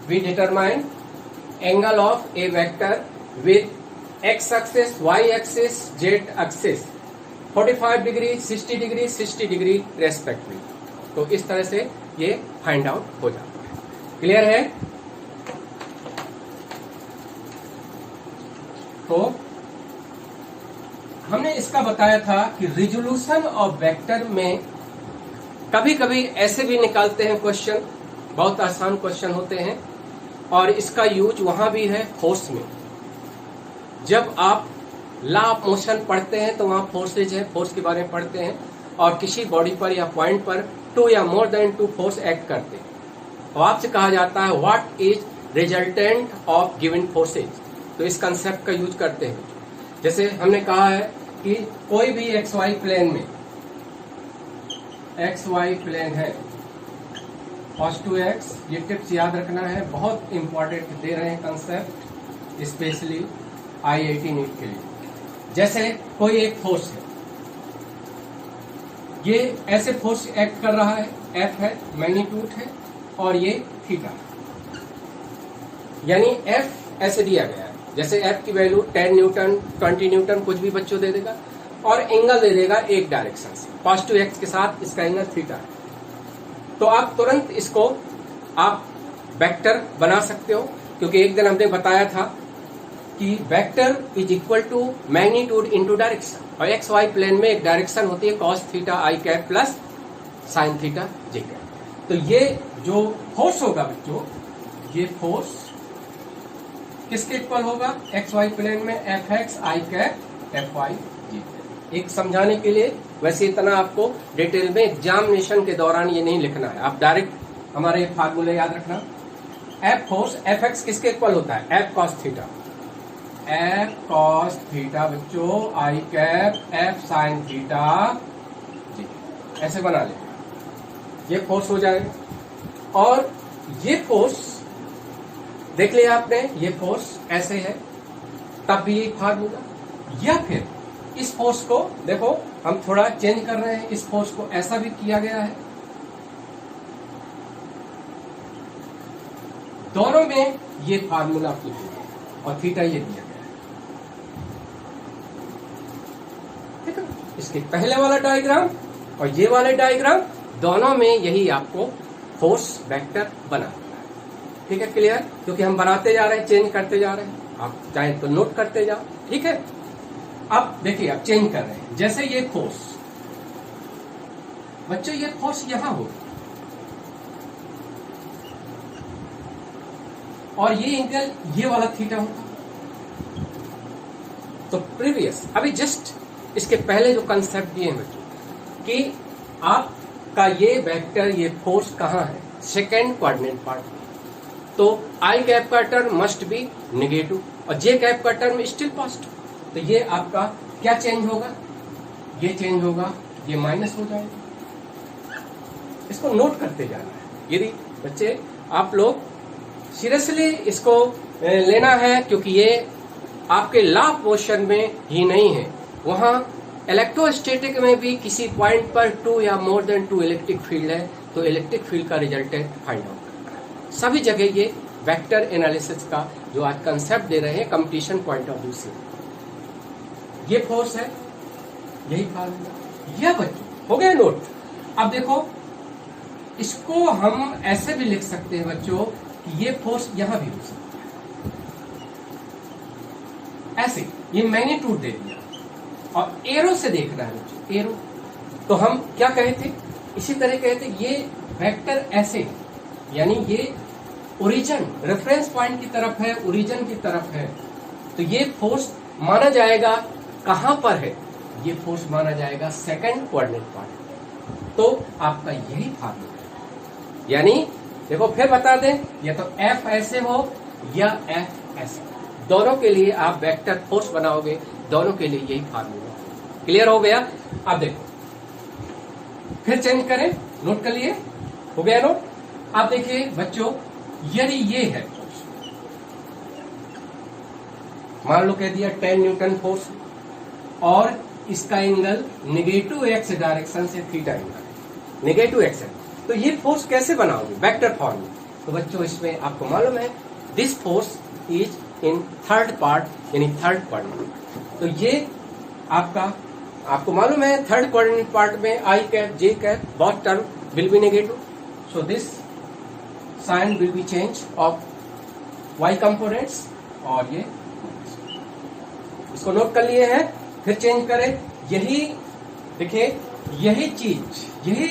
S1: we determine angle of A vector with x axis y axis z axis 45 degree 60 degree 60 degree respectively. तो इस तरह से ये find out हो जाता है। Clear है? तो हमने इसका बताया था कि रिजोल्यूशन ऑफ वेक्टर में कभी कभी ऐसे भी निकालते हैं क्वेश्चन, बहुत आसान क्वेश्चन होते हैं, और इसका यूज वहां भी है फोर्स में। जब आप लॉ ऑफ मोशन पढ़ते हैं तो वहां फोर्सेज है, फोर्स के बारे में पढ़ते हैं, और किसी बॉडी पर या पॉइंट पर 2 या मोर देन 2 फोर्स एक्ट करते हैं, तो आपसे कहा जाता है what is resultant of given forces. तो इस कंसेप्ट का यूज करते हैं। जैसे हमने कहा है कि कोई भी एक्स वाई प्लेन में, एक्स वाई प्लेन है, cos 2x, ये टिप्स याद रखना है, बहुत इंपॉर्टेंट दे रहे हैं कंसेप्ट स्पेशली IIT नीट के लिए। जैसे कोई एक फोर्स है, ये ऐसे फोर्स एक्ट कर रहा है, F है, मैग्नीट्यूड है, और ये थीटा, यानी F ऐसे दिया गया है। जैसे F की वैल्यू 10 न्यूटन 20 न्यूटन कुछ भी बच्चों दे देगा, और एंगल दे देगा एक डायरेक्शन से, पॉजिटिव एक्स के साथ इसका एंगल थीटा है। तो आप तुरंत इसको आप वेक्टर बना सकते हो, क्योंकि एक दिन हमने बताया था कि vector is equal to magnitude into direction, और एक्स वाई प्लेन में एक डायरेक्शन होती है cos theta I cap plus sine theta J cap. तो ये जो फोर्स होगा बच्चों, ये फोर्स किसके इक्वल होगा, एक्स वाई प्लेन में F x I cap F Y जी। एक समझाने के लिए, वैसे इतना आपको डिटेल में एग्जामिनेशन के दौरान ये नहीं लिखना है, आप डायरेक्ट हमारे फार्मूले याद रखना। एफ फोर्स एफ एक्स किसके इक्वल होता है, F cos theta, F cos theta बच्चों आई कैप एफ साइन थीटा जी, ऐसे बना लेंगे, ये फोर्स हो जाएगा। और ये फोर्स देख लिया आपने, ये फोर्स ऐसे है, तब भी यही फार्मूला। या फिर इस फोर्स को देखो हम थोड़ा चेंज कर रहे हैं, इस फोर्स को ऐसा भी किया गया है, दोनों में ये फार्मूला अप्लाई है और थीटा ये दिया गया है, ठीक है। इसके पहले वाला डायग्राम और ये वाले डायग्राम दोनों में यही आपको फोर्स वेक्टर बना, ठीक है, क्लियर। क्योंकि हम बनाते जा रहे हैं, चेंज करते जा रहे हैं, आप चाहे तो नोट करते जाओ, ठीक है। अब देखिए आप चेंज कर रहे हैं, जैसे ये फोर्स बच्चों, ये फोर्स यहां हो और ये एंगल ये वाला थीटा होता, तो प्रीवियस अभी जस्ट इसके पहले जो कंसेप्ट दिए हैं बच्चों कि आपका ये वेक्टर, ये फोर्स कहां है, सेकेंड कोऑर्डिनेट पार्ट में, तो आई कैप का टर्म मस्ट बी नेगेटिव और जे कैप का टर्म स्टिल पॉजिटिव। तो ये आपका क्या चेंज होगा, ये चेंज होगा, ये माइनस हो जाएगा। इसको नोट करते जाना है। यदि बच्चे आप लोग सीरियसली इसको लेना है, क्योंकि ये आपके लॉ ऑफ मोशन में ही नहीं है, वहां इलेक्ट्रोस्टैटिक में भी किसी पॉइंट पर 2 या मोर देन 2 इलेक्ट्रिक फील्ड है, तो इलेक्ट्रिक फील्ड का रिजल्टेंट फाइंड आउट करना है। सभी जगह ये वेक्टर एनालिसिस का जो आज कंसेप्ट दे रहे हैं कंपटीशन पॉइंट ऑफ व्यू से, ये फोर्स है, यही फार्मूला। यह बच्चों हो गया नोट। अब देखो इसको हम ऐसे भी लिख सकते हैं बच्चों कि ये फोर्स यहां भी हो सकता है, ऐसे ये मैग्नीट्यूड दे दिया और एरो से देख रहा है बच्चों, एरो। तो हम क्या कहे थे, इसी तरह कहे थे ये वेक्टर ऐसे, यानी ये ओरिजिन रेफरेंस पॉइंट की तरफ है, ओरिजिन की तरफ है, तो ये फोर्स माना जाएगा कहां पर है, ये फोर्स माना जाएगा सेकंड कोऑर्डिनेट पार्ट। तो आपका यही फार्मूला है, यानी देखो फिर बता दें, या तो एफ ऐसे हो या एफ ऐसे, दोनों के लिए आप वेक्टर फोर्स बनाओगे, दोनों के लिए यही फार्मूला। क्लियर हो गया। अब देखो फिर चेंज करें, नोट कर लिए, हो गया नोट। अब देखिए बच्चों, यदि ये है फोर्स, मान लो कह दिया 10 न्यूटन फोर्स और इसका एंगल नेगेटिव एक्स डायरेक्शन से थीटा एंगल, नेगेटिव एक्स है, तो ये फोर्स कैसे बनाओगे वेक्टर फॉर्म में। तो बच्चों इसमें आपको मालूम है this force is in third part, यानी थर्ड कोऑर्डिनेट। तो ये आपको मालूम है थर्ड कोऑर्डिनेट पार्ट में I cap J cap both term will be negative, so this sign will be change of Y components, और ये इसको नोट कर लिए हैं। फिर चेंज करें, यही देखिए यही चीज, यही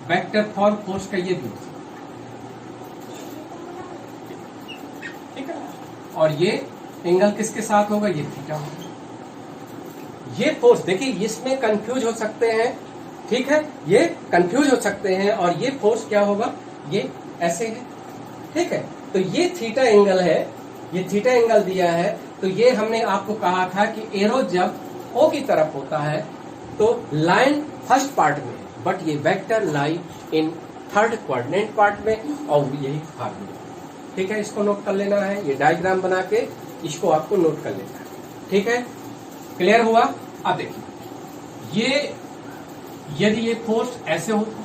S1: वेक्टर फॉर फोर्स का ये भी, ठीक है। और ये एंगल किसके साथ होगा, ये थीटा होगा। ये फोर्स देखिए इसमें कंफ्यूज हो सकते हैं, ठीक है, ये कंफ्यूज हो सकते हैं, और ये फोर्स क्या होगा, ये ऐसे है, ठीक है। तो ये थीटा एंगल है, ये थीटा एंगल दिया है, तो ये हमने आपको कहा था कि एरो जब ओ की तरफ होता है तो लाइन फर्स्ट पार्ट में, बट ये vector lie in third coordinate part में, और यही फार्मूला, ठीक है। इसको नोट कर लेना है, ये डायग्राम बना के इसको आपको नोट कर लेना है, ठीक है। क्लियर हुआ। अब देखिए ये यदि ये फोर्स ऐसे होता,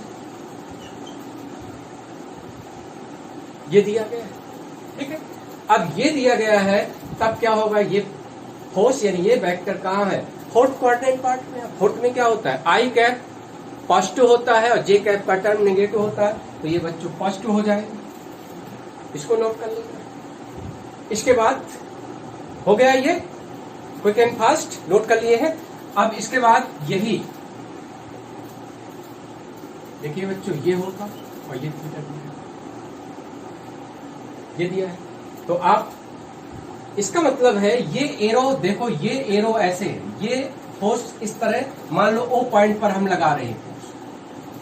S1: ये दिया गया है, ठीक है। अब ये दिया गया है, तब क्या होगा, ये फोर्स यानी ये वेक्टर कहाँ है, फोर्थ कोऑर्डिनेट पार्ट में, फोर्थ में क्या होता है, आई कैप पॉजिटिव होता है और जे कैप का टर्म नेगेटिव होता है, तो ये बच्चों पॉजिटिव हो जाएगा, इसको नोट कर लेंगे। इसके बाद हो गया ये क्विक एंड फास्ट, नोट कर लिए हैं। अब इसके बाद यही देखिए बच्चों, ये होगा और ये थीटा दिया है, ये दिया है, तो आप इसका मतलब है ये एरो देखो, ये एरो ऐसे है, ये फोर्स इस तरह मान लो ओ पॉइंट पर हम लगा रहे हैं फोर्स,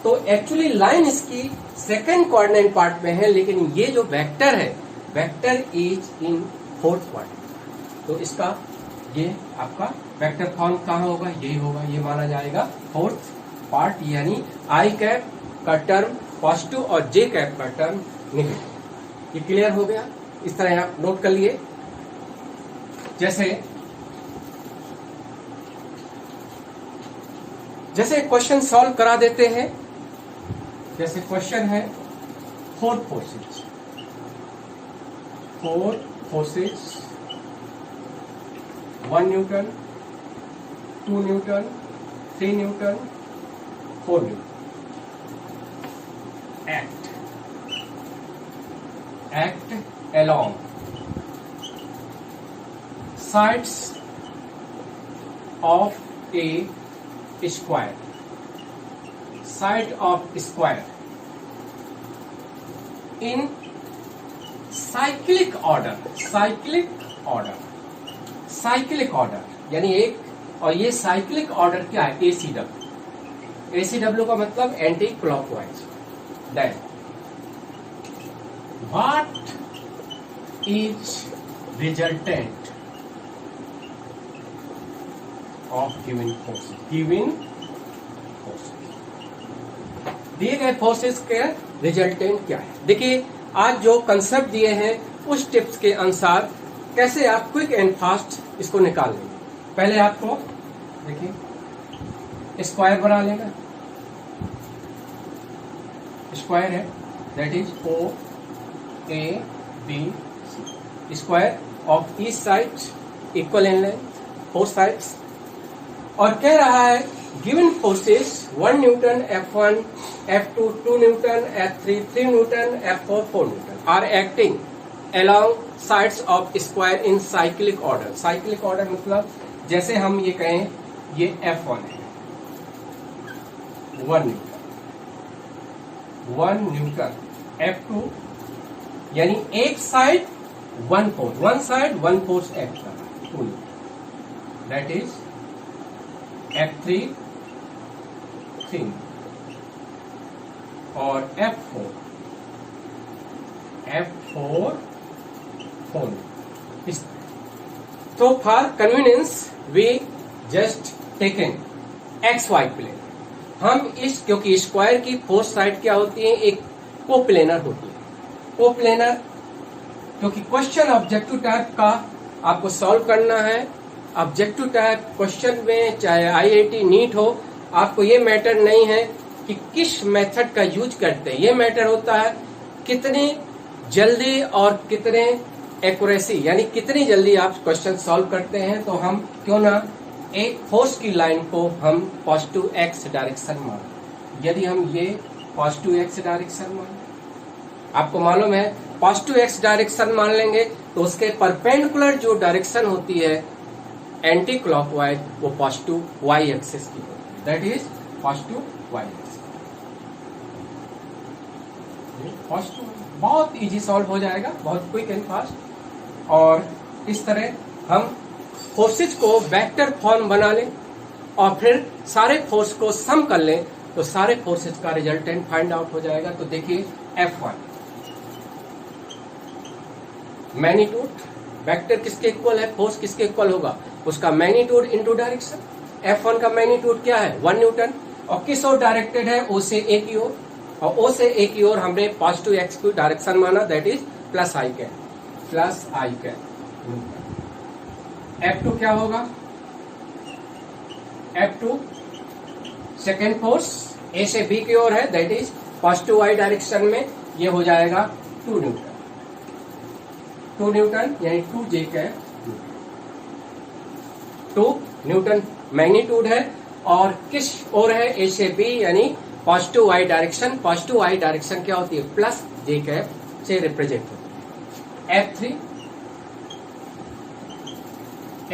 S1: तो एक्चुअली लाइन इसकी सेकंड कोऑर्डिनेट पार्ट में है, लेकिन ये जो वेक्टर है, vector is in fourth quadrant, तो इसका ये आपका वेक्टर फॉर्म कहाँ होगा, यही होगा, ये माना जाएगा फोर्थ पार्ट, यानी आई कैप का टर्म पॉजिटिव और जे कैप का टर्म नेगेटिव। ये क्लियर हो गया, इस तरह आप नोट कर लिए। जैसे क्वेश्चन सॉल्व करा देते हैं, जैसे क्वेश्चन है four forces 1 Newton, 2 Newton, 3 Newton, 4 Newton act along sides of a square, side of square in cyclic order, यानी एक, और ये साइक्लिक ऑर्डर क्या है, एसीडब्ल्यू का मतलब anti clockwise. Then what is resultant of given forces, दिए गए फोर्सेस के रिजल्टेंट क्या है। देखिए आज जो कंसेप्ट दिए हैं उस टिप्स के अनुसार कैसे आप क्विक एंड फास्ट इसको निकाल लेंगे। पहले आपको देखिए स्क्वायर बना लेना, स्क्वायर है that is O A B, square of each side equal in length, four sides, और कह रहा है given forces 1 newton, F1, F2 2 newton, F3 3 newton, F4 4 newton are acting along sides of square in cyclic order। cyclic order मतलब जैसे हम ये कहें ये F1 है 1 न्यूटन, F2 यानी एक side 1 force, one side 1 force act कर रहा है 2 न्यूटन, दैट इज F3 3 और F4 4। तो for convenience we just taken XY plane, हम इस, क्योंकि स्क्वायर की फोर्थ साइड क्या होती है, एक कोप्लेनर होती है, कोप्लेनर, क्योंकि क्वेश्चन ऑब्जेक्टिव टाइप का आपको सॉल्व करना है। ऑब्जेक्टिव टाइप क्वेश्चन में चाहे IIT नीट हो, आपको ये मैटर नहीं है कि किस मेथड का यूज करते हैं, ये मैटर होता है कितनी जल्दी और कितने एक्यूरेसी, यानी कितनी जल्दी आप क्वेश्चन सॉल्व करते हैं। तो हम क्यों ना एक फोर्स की लाइन को हम पॉजिटिव एक्स डायरेक्शन मान, यदि हम ये पॉजिटिव एक्स डायरेक्शन मान, आपको मालूम है पॉजिटिव एक्स डायरेक्शन मान लेंगे तो उसके परपेंडिकुलर जो डायरेक्शन होती है एंटी क्लॉकवाइज, वो पॉजिटिव वाई एक्सिस की होती है, that is positive Y axis. Positive बहुत इजी सॉल्व हो जाएगा, बहुत क्विक एंड फास्ट। और इस तरह हम फोर्सेज को वेक्टर फॉर्म बना लें और फिर सारे फोर्स को सम कर लें तो सारे फोर्सेज का रिजल्टेंट फाइंड आउट हो जाएगा। तो देखिए F1 मैग्नीट्यूड, वेक्टर किसके इक्वल है, फोर्स किसके इक्वल होगा, उसका मैग्नीट्यूड इनटू डायरेक्शन। F1 का मैग्नीट्यूड क्या है 1 न्यूटन, और किस ओर डायरेक्टेड है, O से A की ओर, और O से A की ओर हमने पॉजिटिव एक्स की डायरेक्शन माना, that is plus I cap. F2 क्या होगा, F2 सेकेंड फोर्स A से B की ओर है, that is positive Y direction में, ये हो जाएगा 2 न्यूटन, 2 न्यूटन यानी 2 जे कैप 2 न्यूटन मैग्नीट्यूड है और किस ओर है, ए से बी, यानी positive Y direction. Positive Y direction क्या होती है, प्लस जे कैप से रिप्रेजेंट होती है।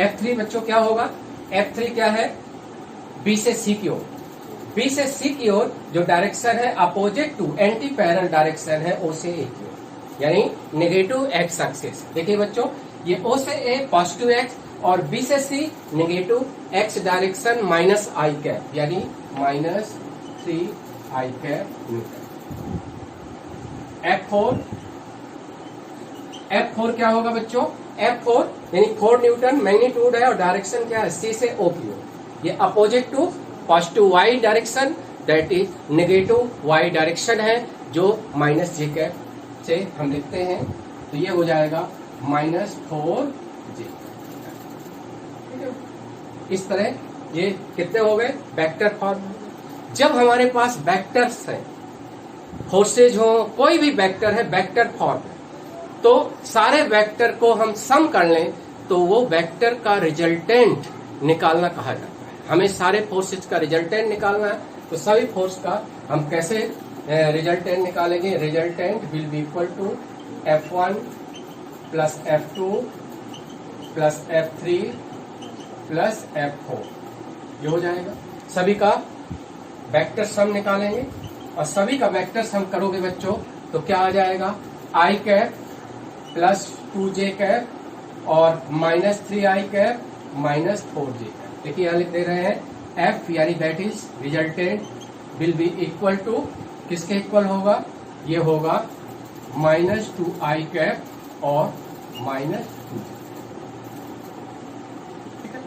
S1: F3 बच्चों क्या होगा, F3 क्या है, बी से सी की ओर। बी से सी की ओर जो डायरेक्शन है opposite to anti parallel direction है ओ से ए की ओर, यानी नेगेटिव एक्स एक्सिस। देखिए बच्चों, ये ओ से ए पॉजिटिव एक्स और बी से सी नेगेटिव एक्स डायरेक्शन माइनस आई कैप, यानी -3 आई कैप न्यूटन। F4 क्या होगा बच्चों, F4 यानी 4 न्यूटन मैग्नीट्यूड है और डायरेक्शन क्या है, सी से ओ की ओर। ये opposite to positive Y direction, that is negative Y direction है, जो माइनस जे कैप से हम लिखते हैं, तो ये हो जाएगा -4j। इस तरह ये कितने हो गए, वेक्टर फॉर्म। जब हमारे पास वेक्टर्स हैं, फोर्सेज हो, कोई भी वेक्टर है, वेक्टर फॉर्म है, तो सारे वेक्टर को हम सम कर लें तो वो वेक्टर का रिजल्टेंट निकालना कहा जाता है। हमें सारे फोर्सेज का रिजल्टेंट निकालना है, तो सभी फोर्स का हम कैसे रिजल्टेंट निकालेंगे, resultant will be equal to F1 plus F2 plus F3 plus F4, ये हो जाएगा। सभी का वेक्टर सम निकालेंगे और सभी का वेक्टर सम करोगे बच्चों तो क्या आ जाएगा, आई कैप प्लस 2j कैप और -3i कैप -4j कैप। देखिए यहाँ लिख दे रहे हैं F यानी that is resultant will be equal to, किसके इक्वल होगा, ये होगा -2i कैप और -2j। ठीक है,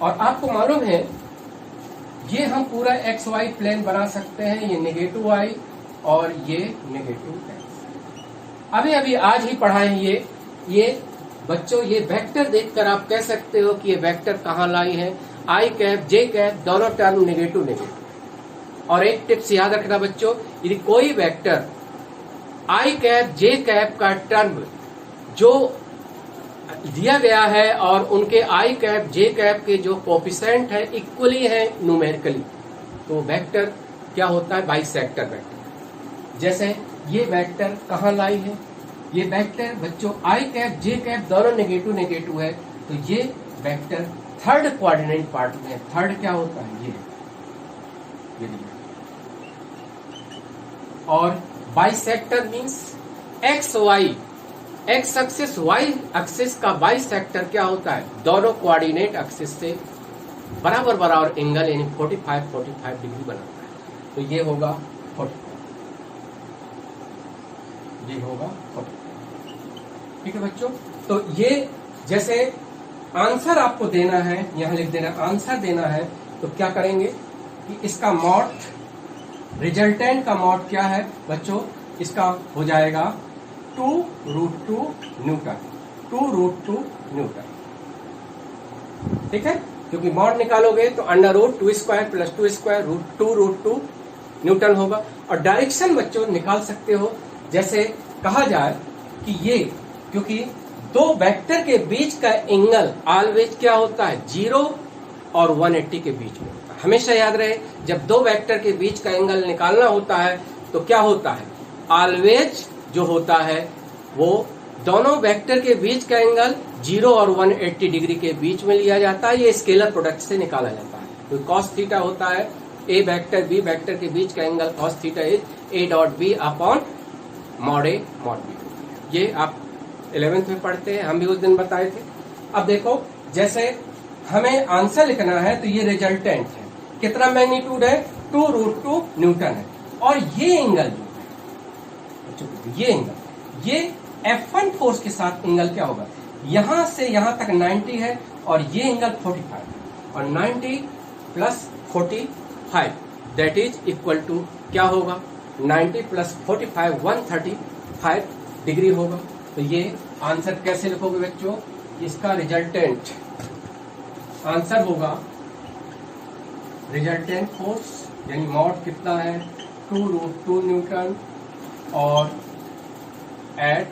S1: और आपको मालूम है ये हम पूरा एक्स वाई प्लेन बना सकते हैं, ये नेगेटिव वाई और ये नेगेटिव एक्स। अभी आज ही पढ़ा है ये बच्चों, ये वेक्टर देखकर आप कह सकते हो कि ये वेक्टर कहाँ लाई है, आई कैप जे कैप दोनों टर्म नेगेटिव। और एक टिप्स याद रखना बच्चों, यदि कोई वेक्टर आई कैप जे कैप का टर्म जो दिया गया है और उनके आई कैप जे कैप के जो कोफिशिएंट है इक्वली है न्यूमेरिकली, तो वेक्टर क्या होता है, बाइसेक्टर वेक्टर। जैसे ये वेक्टर कहाँ लाई है, ये वेक्टर बच्चों आई कैप जे कैप दोनों नेगेटिव नेगेटिव है, तो ये वेक्टर थर्ड कोऑर्डिनेट पार्ट में है। थर्ड क्या होता है, ये और bisector means X Y, X axis Y axis का बाइसेक्टर क्या होता है, दोनों कोऑर्डिनेट एक्सिस से बराबर बराबर एंगल यानी 45 डिग्री बनाता है, तो ये होगा 45, ये होगा 45। ठीक है बच्चों, तो ये जैसे आंसर आपको देना है, यहां लिख देना आंसर देना है, तो क्या करेंगे कि इसका मॉड, रिजल्टेंट का मॉड क्या है बच्चों, इसका हो जाएगा 2√2 न्यूटन, 2√2 न्यूटन। ठीक है, क्योंकि मॉड निकालोगे तो √2² प्लस 2² √2 न्यूटन होगा। और डायरेक्शन बच्चों निकाल सकते हो, जैसे कहा जाए कि ये, क्योंकि दो वेक्टर के बीच का एंगल ऑलवेज क्या होता है, 0 और 180 के बीच में होता है। हमेशा याद रहे, जब दो वेक्टर के बीच का एंगल निकालना होता है तो क्या होता है, ऑलवेज जो होता है वो दोनों वेक्टर के बीच का एंगल 0 और 180 डिग्री के बीच में लिया जाता है। ये स्केलर प्रोडक्ट से निकाला जाता है। तो cos थीटा होता है ए वेक्टर बी वेक्टर के बीच का angle, cos theta is a dot B upon mod A mod B. ये आप 11th में पढ़ते हैं, हम भी उस दिन बताए थे। अब देखो, जैसे हमें आंसर लिखना है तो ये रिजल्टेंट है, कितना मैग्नीट्यूड है, 2√2 न्यूटन है। और ये एंगल जो है, ये एंगल, ये F1 फोर्स के साथ एंगल क्या होगा, यहां से यहां तक 90 है और ये एंगल 45 है, और 90 plus 45 that is equal to क्या होगा, 90 प्लस 45 135 डिग्री होगा। तो ये आंसर कैसे लिखोगे बच्चों, इसका रिजल्टेंट आंसर होगा, रिजल्टेंट फोर्स यानी मॉड कितना है, 2√2 न्यूटन और at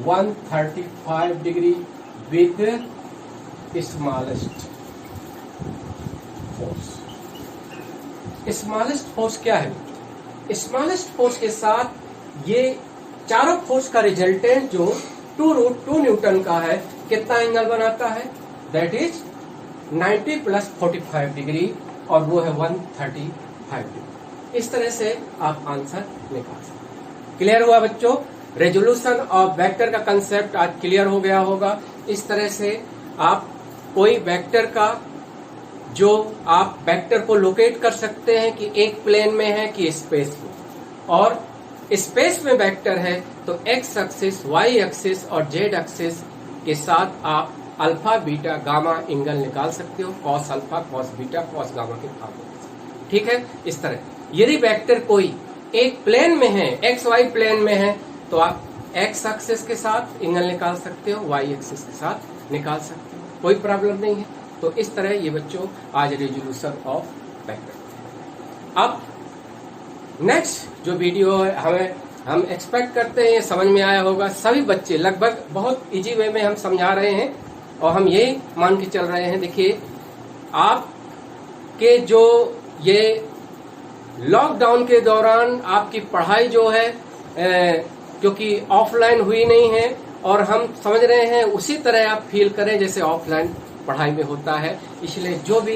S1: 135 degree with smallest smallest force क्या है? स्मॉलेस्ट फोर्स के साथ ये चारों फोर्स का रिजल्टेंट जो 2√2 न्यूटन का है, कितना एंगल बनाता है? दैट इज 90 प्लस 45 डिग्री, और वो है 135 डिग्री। इस तरह से आप आंसर निकाल सकते। क्लियर हुआ बच्चों? रेजोल्यूशन ऑफ वेक्टर का कंसेप्ट आज क्लियर हो गया होगा। इस तरह से आप कोई वेक्टर का, जो आप वेक्टर को लोकेट कर सकते हैं कि एक प्लेन में है कि स्पेस में, और स्पेस में वेक्टर है तो एक्स एक्सिस, वाई एक्सिस और जेड एक्सिस के साथ आप अल्फा, बीटा, गामा एंगल निकाल सकते हो, cos alpha, cos beta, cos gamma के फॉर्मूले। ठीक है? इस तरह यदि वेक्टर कोई एक प्लेन में है, एक्स वाई प्लेन में है, तो आप एक्स एक्सिस के साथ एंगल निकाल सकते हो, वाई एक्सिस के साथ निकाल सकते हो, कोई प्रॉब्लम नहीं है। तो इस तरह ये बच्चों आज रेजोल्यूशन ऑफ वेक्टर। अब नेक्स्ट जो वीडियो है, हम एक्सपेक्ट करते हैं ये समझ में आया होगा। सभी बच्चे लगभग बहुत इजी वे में हम समझा रहे हैं, और हम यही मान के चल रहे हैं। देखिए, आपके जो ये लॉकडाउन के दौरान आपकी पढ़ाई जो है, क्योंकि ऑफलाइन हुई नहीं है, और हम समझ रहे हैं उसी तरह आप फील करें जैसे ऑफलाइन पढ़ाई में होता है। इसलिए जो भी,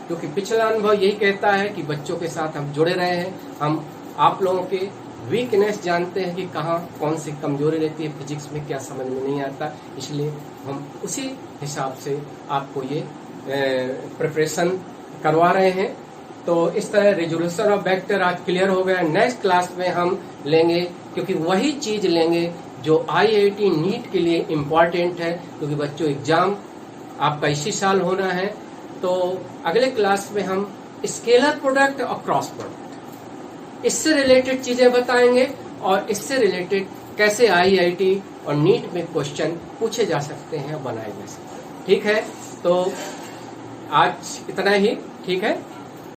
S1: क्योंकि पिछला अनुभव यही कहता है कि बच्चों के साथ हम जुड़े रहे हैं, हम आप लोगों के वीकनेस जानते हैं कि कहाँ कौन सी कमजोरी रहती है, फिजिक्स में क्या समझ में नहीं आता, इसलिए हम उसी हिसाब से आपको ये प्रिपरेशन करवा रहे हैं। तो इस तरह रेजोल्यूशन ऑफ वेक्टर आज क्लियर हो गया। नेक्स्ट क्लास में हम लेंगे, क्योंकि वही चीज लेंगे जो IIT नीट के लिए इम्पॉर्टेंट है, क्योंकि बच्चों एग्जाम आपका इसी साल होना है। तो अगले क्लास में हम स्केलर प्रोडक्ट और क्रॉस प्रोडक्ट, इससे रिलेटेड चीजें बताएंगे, और इससे रिलेटेड कैसे IIT और नीट में क्वेश्चन पूछे जा सकते हैं, बनाए जा सकते हैं। ठीक है? तो आज इतना ही। ठीक है?